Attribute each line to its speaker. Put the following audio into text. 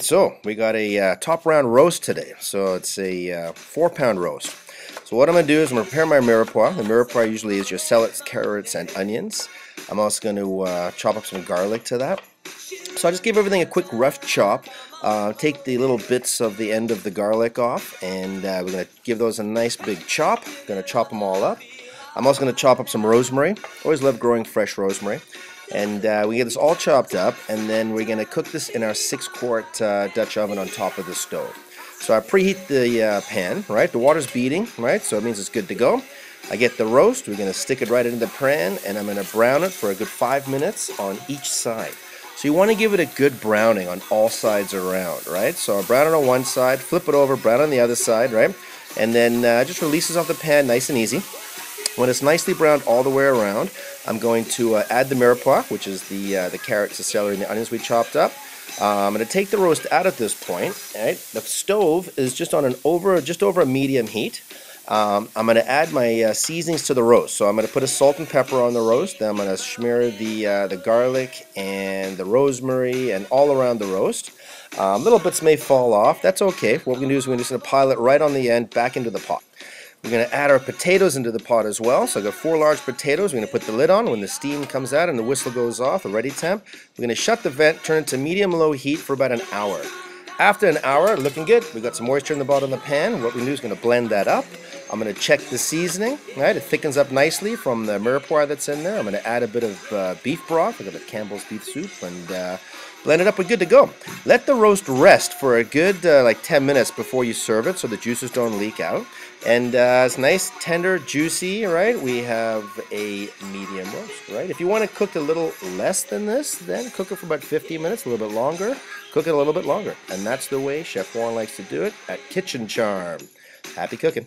Speaker 1: So we got a top round roast today. So it's a 4-pound roast. So what I'm going to do is I'm going to prepare my mirepoix. The mirepoix usually is your celots, carrots, and onions. I'm also going to chop up some garlic to that. So I just give everything a quick rough chop. Take the little bits of the end of the garlic off, and we're going to give those a nice big chop. Going to chop them all up. I'm also going to chop up some rosemary. Always love growing fresh rosemary. And we get this all chopped up, and then we're going to cook this in our 6-quart Dutch oven on top of the stove. So I preheat the pan, right? The water's beating, right? So it means it's good to go. I get the roast. We're going to stick it right into the pan, and I'm going to brown it for a good 5 minutes on each side. So you want to give it a good browning on all sides around, right? So I brown it on one side, flip it over, brown on the other side, right? And then just releases off the pan nice and easy. When it's nicely browned all the way around, I'm going to add the mirepoix, which is the carrots, the celery, and the onions we chopped up. I'm going to take the roast out at this point. Right? The stove is just on just over a medium heat. I'm going to add my seasonings to the roast. So I'm going to put a salt and pepper on the roast. Then I'm going to smear the garlic and the rosemary and all around the roast. Little bits may fall off. That's okay. What we're going to do is we're just going to pile it right on the end back into the pot. We're going to add our potatoes into the pot as well. So I've got 4 large potatoes. We're going to put the lid on. When the steam comes out and the whistle goes off, the ready temp, we're going to shut the vent, turn it to medium-low heat for about an hour. After an hour, looking good. We've got some moisture in the bottom of the pan. What we do is going to blend that up. I'm going to check the seasoning. Right, it thickens up nicely from the mirepoix that's in there. I'm going to add a bit of beef broth. I've got the Campbell's beef soup, and blend it up. We're good to go. Let the roast rest for a good like 10 minutes before you serve it, so the juices don't leak out. And it's nice, tender, juicy, right? We have a medium roast, right? If you want to cook a little less than this, then cook it for about 15 minutes, a little bit longer. Cook it a little bit longer. And that's the way Chef Warren likes to do it at Kitchen Charm. Happy cooking.